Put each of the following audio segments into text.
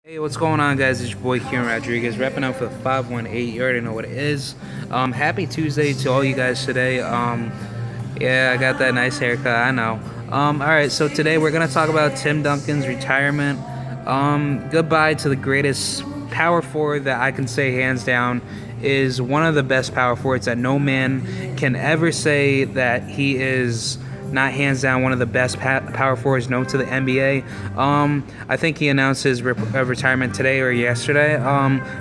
Hey, what's going on, guys? It's your boy Kieran Rodriguez, repping out for the 518. You already know what it is. Happy Tuesday to all you guys today. Yeah, I got that nice haircut, I know. Alright, so today we're gonna talk about Tim Duncan's retirement. Goodbye to the greatest power forward that I can say hands down is one of the best power forwards that no man can ever say that he is not hands down one of the best power forwards known to the NBA. I think he announced his retirement today or yesterday.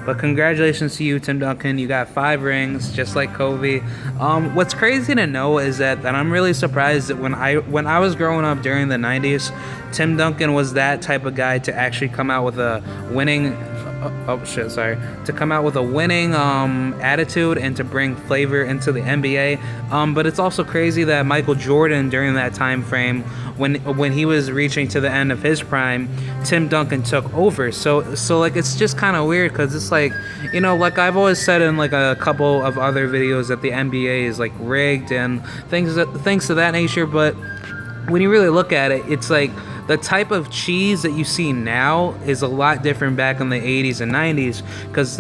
But congratulations to you, Tim Duncan. You got 5 rings, just like Kobe. What's crazy to know is that I'm really surprised that when I was growing up during the 90s, Tim Duncan was that type of guy to actually come out with a winning to come out with a winning attitude and to bring flavor into the NBA. But it's also crazy that Michael Jordan, during that time frame, when he was reaching to the end of his prime, Tim Duncan took over. So like, it's just kind of weird, because it's like, you know, like I've always said in like a couple of other videos, that the NBA is like rigged and things of that nature. But when you really look at it, it's like the type of cheese that you see now is a lot different back in the 80s and 90s, because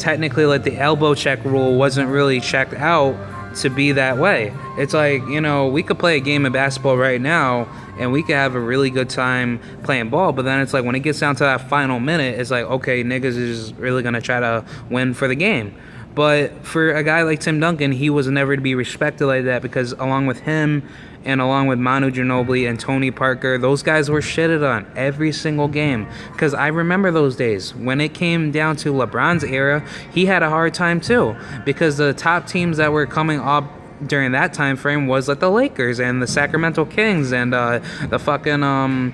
technically the elbow check rule wasn't really checked out to be that way. It's like, you know, we could play a game of basketball right now and we could have a really good time playing ball, but then it's like when it gets down to that final minute, it's like, okay, niggas is really gonna try to win for the game. But for a guy like Tim Duncan, he was never to be respected like that, because along with him and along with Manu Ginobili and Tony Parker, those guys were shitted on every single game. Because I remember those days. When it came down to LeBron's era, he had a hard time too, because the top teams that were coming up during that time frame was like the Lakers and the Sacramento Kings and the fucking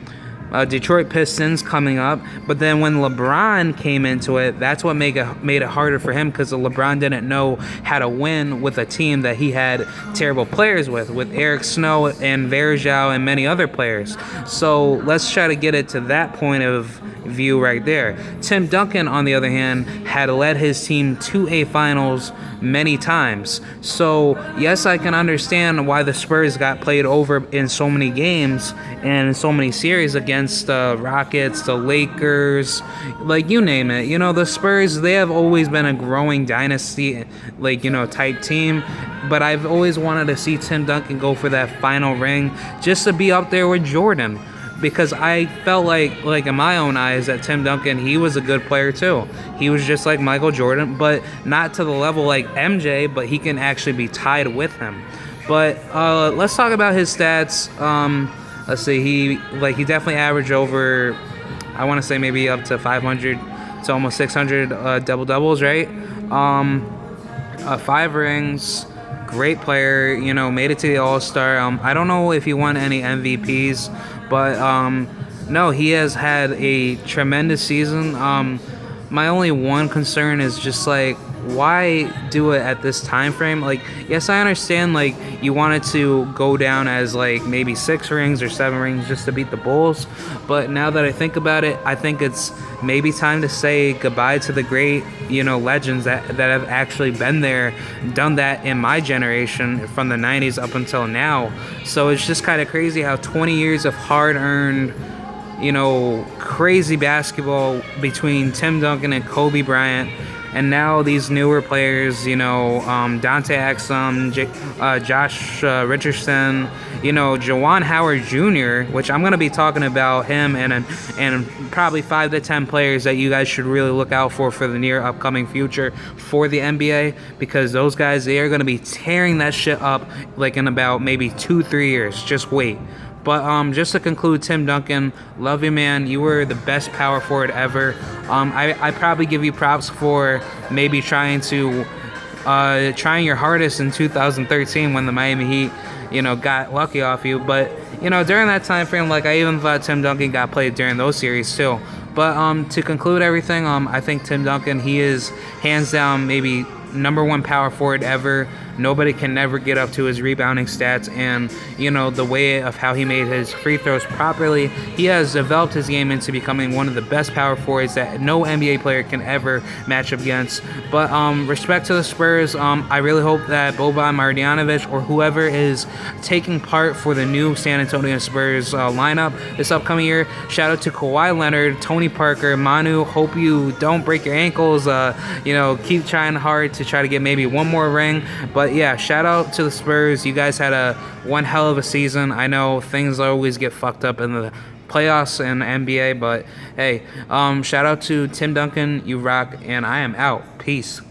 Detroit Pistons coming up. But then when LeBron came into it, that's what made it harder for him, because LeBron didn't know how to win with a team that he had terrible players with Eric Snow and Verjao and many other players. So let's try to get it to that point of view right there. Tim Duncan, on the other hand, had led his team to a finals many times. So yes, I can understand why the Spurs got played over in so many games and in so many series against the Rockets, the Lakers, like you name it. You know, the Spurs, they have always been a growing dynasty, like, you know, type team. But I've always wanted to see Tim Duncan go for that final ring, just to be up there with Jordan. Because I felt like in my own eyes that Tim Duncan, he was a good player too. He was just like Michael Jordan, but not to the level like MJ, but he can actually be tied with him. But let's talk about his stats. Let's see, he definitely averaged over, I want to say maybe up to 500 to almost 600 double-doubles, right? 5 rings. Great player, you know, made it to the All-Star. I don't know if he won any MVPs, but no, he has had a tremendous season. My only one concern is just like, why do it at this time frame? Like, yes, I understand, like, you wanted to go down as like maybe 6 rings or 7 rings just to beat the Bulls, but now that I think about it, I think it's maybe time to say goodbye to the great, you know, legends that have actually been there, done that in my generation from the 90s up until now. So it's just kind of crazy how 20 years of hard-earned, you know, crazy basketball between Tim Duncan and Kobe Bryant, and now these newer players, you know, Dante Exum, Josh Richardson, you know, Juwan Howard Jr., which I'm going to be talking about him and probably 5 to 10 players that you guys should really look out for the near upcoming future for the NBA, because those guys, they are going to be tearing that shit up like in about maybe 2-3 years. Just wait. But just to conclude, Tim Duncan, love you, man. You were the best power forward ever. I probably give you props for maybe trying your hardest in 2013 when the Miami Heat, you know, got lucky off you. But, you know, during that time frame, like, I even thought Tim Duncan got played during those series too. But to conclude everything, I think Tim Duncan, he is hands down maybe #1 power forward ever. nobody can never get up to his rebounding stats, and you know, the way of how he made his free throws properly. He has developed his game into becoming one of the best power forwards that no NBA player can ever match up against. But respect to the Spurs. I really hope that Boban Marjanovic or whoever is taking part for the new San Antonio Spurs lineup this upcoming year. Shout out to Kawhi Leonard, Tony Parker, Manu. Hope you don't break your ankles. You know, keep trying hard to try to get maybe one more ring. But yeah, shout out to the Spurs. You guys had one hell of a season. I know things always get fucked up in the playoffs and NBA, but hey, shout out to Tim Duncan. You rock, and I am out. Peace.